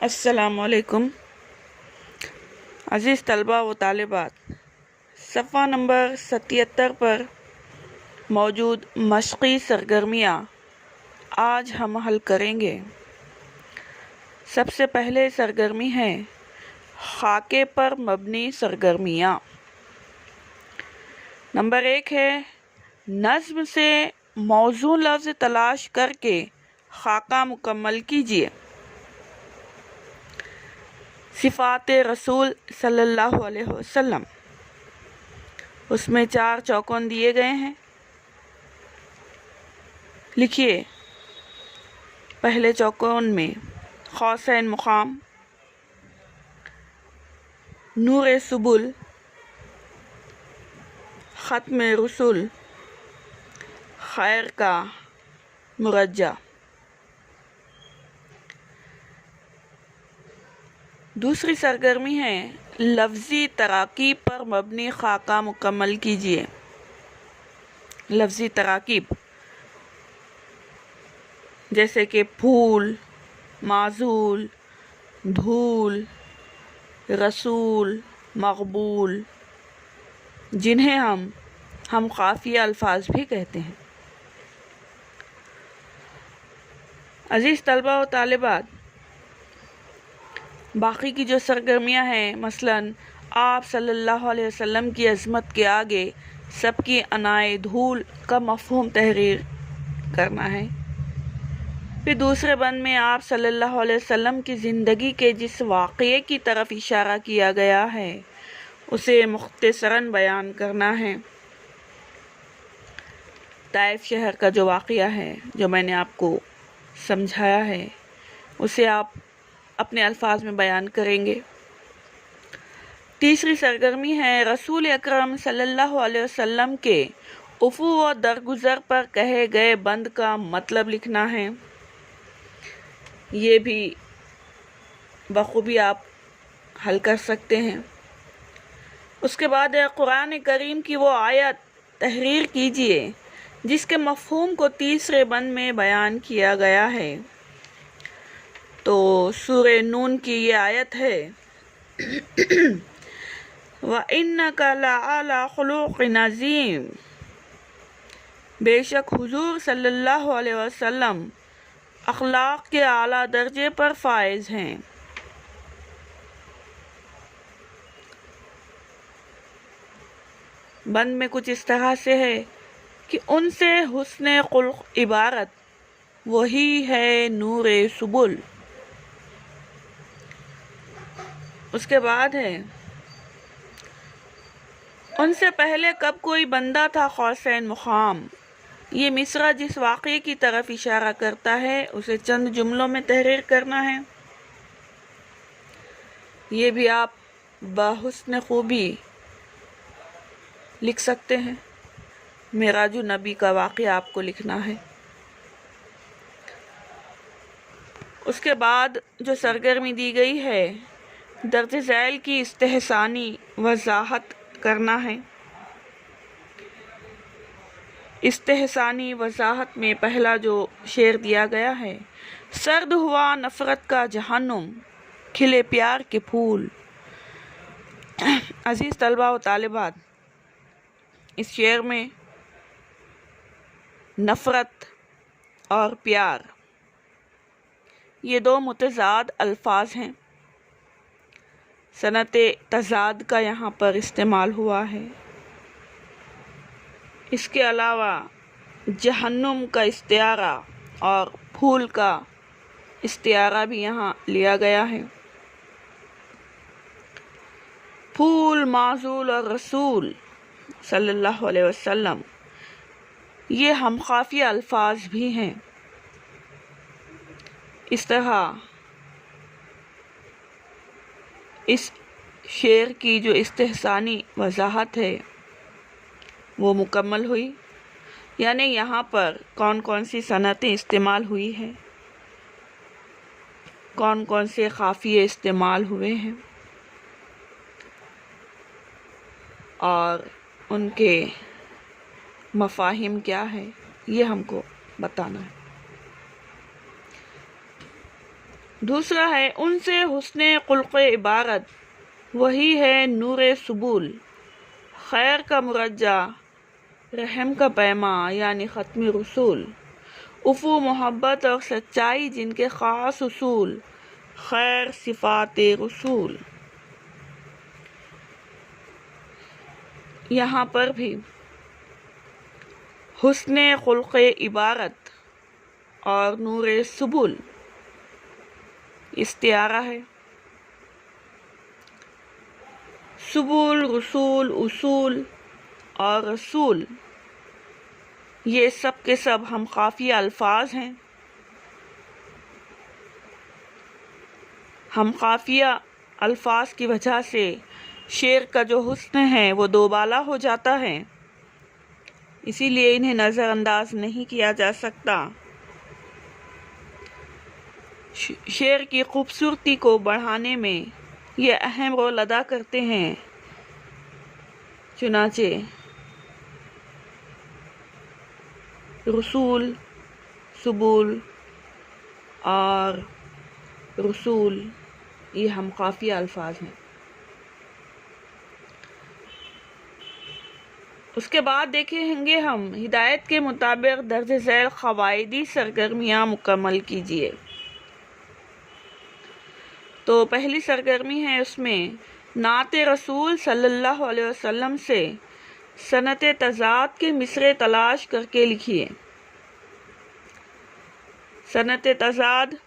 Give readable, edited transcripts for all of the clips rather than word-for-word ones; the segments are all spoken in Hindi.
अस्सलामुअलैकुम अज़ीज़ तलबा व तालिबात, सफ़ा नंबर 77 पर मौजूद मशक़ी सरगर्मियाँ आज हम हल करेंगे। सबसे पहले सरगर्मी है खाके पर मबनी सरगर्मियाँ। नंबर 1 है नज़्म से मौजू लफ्ज़ तलाश करके खाका मुकम्मल कीजिए। सिफ़ात रसूल सल्लल्लाहु अलैहि वसल्लम, उसमें 4 चौकोन दिए गए हैं। लिखिए, पहले चौकोन में खौसैन मुकाम, नूर सुबुल, ख़त्म रसूल, खैर का मुरज्जा। दूसरी सरगर्मी है लफ्ज़ी तराकीब पर मबनी खाका मुकम्मल कीजिए। लफ्ज़ी तराकीब जैसे कि फूल, माजूल, धूल, रसूल, मकबूल, जिन्हें हम काफ़िया अल्फाज भी कहते हैं। अज़ीज़ तलबा व तालिबात, बाकी की जो सरगर्मियाँ हैं, मसलन आप सल्लल्लाहु अलैहि वसल्लम की अज़मत के आगे सबकी अनाए धूल का मफ़हूम तहरीर करना है। फिर दूसरे बंद में आप सल्लल्लाहु अलैहि वसल्लम की ज़िंदगी के जिस वाक़ये की तरफ इशारा किया गया है उसे मुख्तसरन बयान करना है। ताइफ शहर का जो वाक़या है, जो मैंने आपको समझाया है, उसे आप अपने अल्फाज में बयान करेंगे। तीसरी सरगर्मी है रसूल अकरम सल्लल्लाहु अलैहि वसल्लम के उफ़ू व दरगुज़र पर कहे गए बंद का मतलब लिखना है। ये भी बखूबी आप हल कर सकते हैं। उसके बाद कुरान करीम की वो आयत तहरीर कीजिए जिसके मफ़हूम को तीसरे बंद में बयान किया गया है। तो सूरे नून की ये आयत है व इन्नका लअला खुलुक़िन अज़ीम, बेशक हुजूर सल्लल्लाहु अलैहि वसल्लम अखलाक के आला दर्जे पर फाइज हैं। बंद में कुछ इस तरह से है कि उनसे हुस्ने खुल्क़ इबारत वही है नूर सुबुल। उसके बाद है उनसे पहले कब कोई बंदा था खौसैन मुकाम। ये मिसरा जिस वाक़ये की तरफ इशारा करता है उसे चंद जुमलों में तहरीर करना है। ये भी आप बहुस्न खूबी लिख सकते हैं। मेराजु नबी का वाक़या आपको लिखना है। उसके बाद जो सरगर्मी दी गई है दर्ज ज़ैल की इस्तेहसानी वज़ाहत करना है। इस्तेहसानी वज़ाहत में पहला जो शेर दिया गया है, सर्द हुआ नफ़रत का जहन्नुम, खिले प्यार के फूल। अज़ीज़ तलबा व तालिबात, इस शेर में नफ़रत और प्यार ये दो मुतज़ाद अल्फाज हैं। सनते तज़ाद का यहाँ पर इस्तेमाल हुआ है। इसके अलावा जहन्नुम का इस्तिआरा और फूल का इस्तिआरा भी यहाँ लिया गया है। फूल, माजूल और रसूल सल्लल्लाहु अलैहि वसल्लम ये हम काफ़िया अल्फाज भी हैं। इस तरह इस शेर की जो इस्तेहसानी वज़ाहत है वो मुकम्मल हुई। यानी यहाँ पर कौन कौन सी सनतें इस्तेमाल हुई हैं, कौन कौन से काफ़िये इस्तेमाल हुए हैं और उनके मफ़ाहिम क्या है, ये हमको बताना है। दूसरा है उनसे हुस्ने खुल्क़े इबारत, वही है नूरे सुबूल, खैर का मुरज्जा रहम का पैमा यानी ख़त्मी रसूल, उफ़ू मोहब्बत और सच्चाई जिनके ख़ास उसूल, खैर सिफ़ात रसूल। यहाँ पर भी हुस्ने खुल्क़े इबारत और नूरे सुबुल इस्तिआरा है। सुबुल, रसूल, उसूल और रसूल ये सब के सब हम काफ़िया अल्फाज हैं। हम काफ़िया अल्फाज की वजह से शेर का जो हुस्न है वो दोबाला हो जाता है, इसीलिए इन्हें नज़रअंदाज नहीं किया जा सकता। शेर की खूबसूरती को बढ़ाने में ये अहम रोल अदा करते हैं। चुनाचे रसूल, सुबुल और रसूल ये हम काफ़िया अल्फाज हैं। उसके बाद देखेंगे हम हिदायत के मुताबिक दर्ज झैल क़वाइदी सरगर्मियाँ मुकम्मल कीजिए। तो पहली सरगर्मी है उसमें नाते रसूल सल्लल्लाहु अलैहि वसल्लम से सनत तज़ाद के मिसरे तलाश करके लिखिए। सनत तज़ाद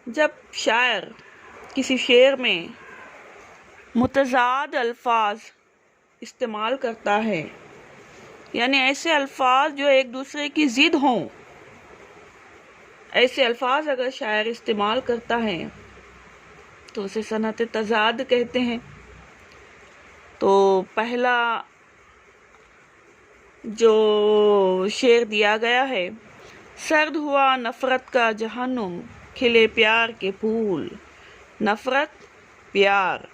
जब शायर किसी शेर में मुतज़ाद अल्फाज इस्तेमाल करता है, यानी ऐसे अल्फाज जो एक दूसरे की ज़िद हों, ऐसे अल्फाज अगर शायर इस्तेमाल करता है तो उसे सनत तज़ाद कहते हैं। तो पहला जो शेर दिया गया है, सर्द हुआ नफ़रत का जहन्नुम, खिले प्यार के फूल, नफ़रत प्यार।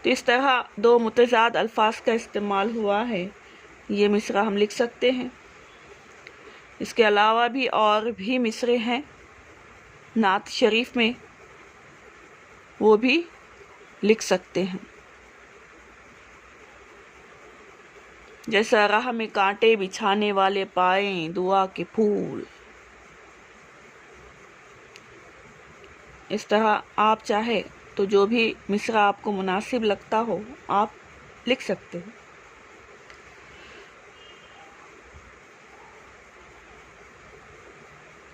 तो इस तरह दो मुतज़ाद अल्फाज का इस्तेमाल हुआ है। ये मिसरा हम लिख सकते हैं। इसके अलावा भी और भी मिसरे हैं नात शरीफ में, वो भी लिख सकते हैं। जैसा राह में कांटे बिछाने वाले पाए दुआ के फूल। इस तरह आप चाहे तो जो भी मिसरा आपको मुनासिब लगता हो आप लिख सकते हो।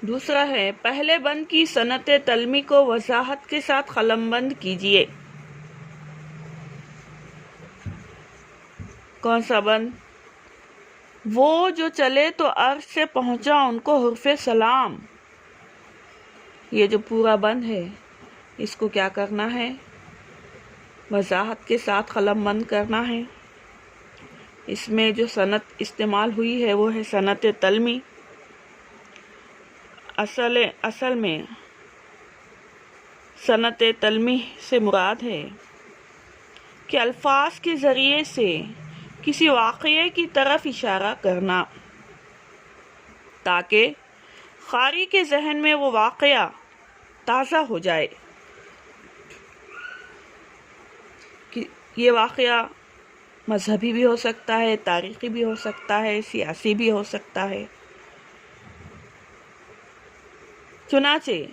दूसरा है पहले बंद की सनत तलमी को वजाहत के साथ कलमबंद कीजिए। कौन सा बंद? वो जो चले तो अर्श से पहुंचा उनको हुर्फ़े सलाम। ये जो पूरा बंद है इसको क्या करना है? वजाहत के साथ कलमबंद करना है। इसमें जो सनत इस्तेमाल हुई है वो है सनत तलमी। असल में सनत तलमी से मुराद है कि अल्फाज के ज़रिए से किसी वाक़ये की तरफ इशारा करना, ताकि क़ारी के जहन में वो वाक़या ताज़ा हो जाए कि ये वाक़या मजहबी भी हो सकता है, तारीख़ी भी हो सकता है, सियासी भी हो सकता है। चुनाचे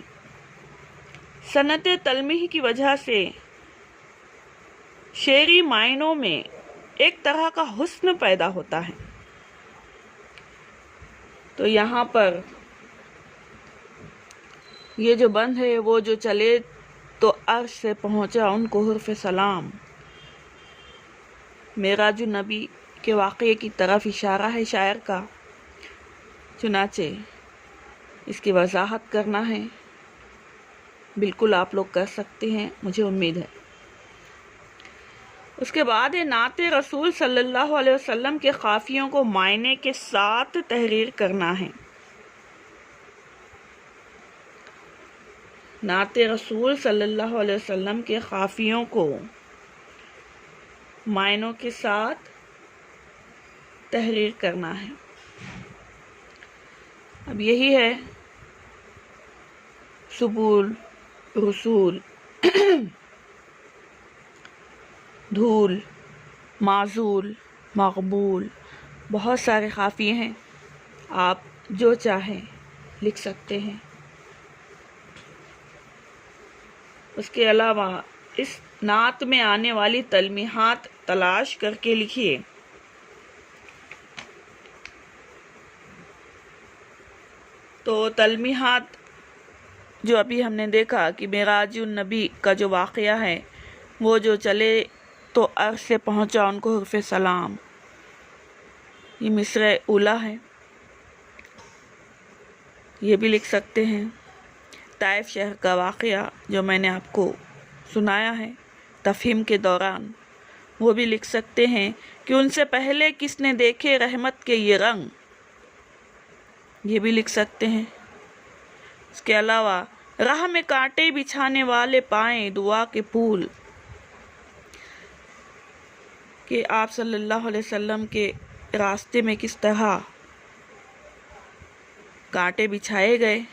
सनत तलमीह की वजह से शेरी मायनों में एक तरह का हुस्न पैदा होता है। तो यहाँ पर ये जो बंद है, वो जो चले तो अर्श से पहुँचा उनको हुर्फ़े सलाम, मेराजुन नबी के वाक़ये की तरफ इशारा है शायर का। चुनाचे इसकी वजाहत करना है। बिल्कुल आप लोग कर सकते हैं, मुझे उम्मीद है। उसके बाद है नाते रसूल सल्लल्लाहु अलैहि वसल्लम के काफ़ियों को मायने के साथ तहरीर करना है। नाते रसूल सल्लल्लाहु अलैहि वसल्लम के काफ़ियों को मायनों के साथ तहरीर करना है। अब यही है सुबुल, रसूल, धूल, माजूल, मकबूल, बहुत सारे काफ़िए हैं, आप जो चाहें लिख सकते हैं। उसके अलावा इस नात में आने वाली तलमीहात तलाश करके लिखिए। तो तलमीहात जो अभी हमने देखा कि मेराजुन नबी का जो वाक़या है, वो जो चले तो अर्श से पहुँचा उनको हुर्फ़ सलाम, ये मिस्र उला है, ये भी लिख सकते हैं। ताइफ शहर का वाक़या जो मैंने आपको सुनाया है तफ़हीम के दौरान, वो भी लिख सकते हैं कि उनसे पहले किसने देखे रहमत के ये रंग, ये भी लिख सकते हैं। इसके अलावा राह में कांटे बिछाने वाले पाएं दुआ के फूल, कि आप सल्लल्लाहु अलैहि वसल्लम के रास्ते में किस तरह कांटे बिछाए गए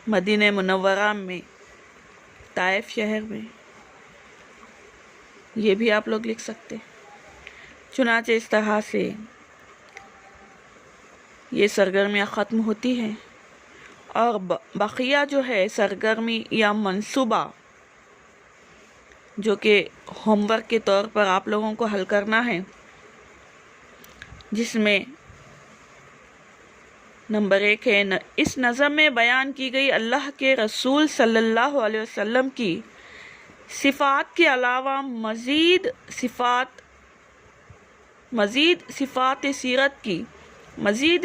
मदीने मुनव्वरा में, ताइफ शहर में, ये भी आप लोग लिख सकते हैं। चुनाचे इस तरह से ये सरगर्मियाँ ख़त्म होती हैं और बक़िया जो है सरगर्मी या मंसूबा जो कि होमवर्क के तौर पर आप लोगों को हल करना है, जिसमें नंबर 1 है इस नज़म में बयान की गई अल्लाह के रसूल सल्लल्लाहु अलैहि वसल्लम की सिफ़ात के अलावा मज़ीद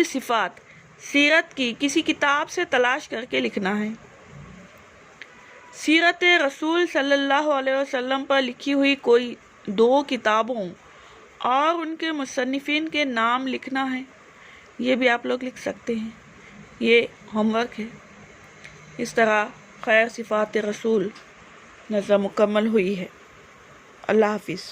सिफ़ात सीरत की किसी किताब से तलाश करके लिखना है। सीरत रसूल सल्लल्लाहु अलैहि वसल्लम पर लिखी हुई कोई 2 किताबों और उनके मुसन्निफ़ीन के नाम लिखना है, ये भी आप लोग लिख सकते हैं। ये होमवर्क है। इस तरह खैर सिफ़ात रसूल नज़म मुकम्मल हुई है। अल्लाह हाफ़िज़।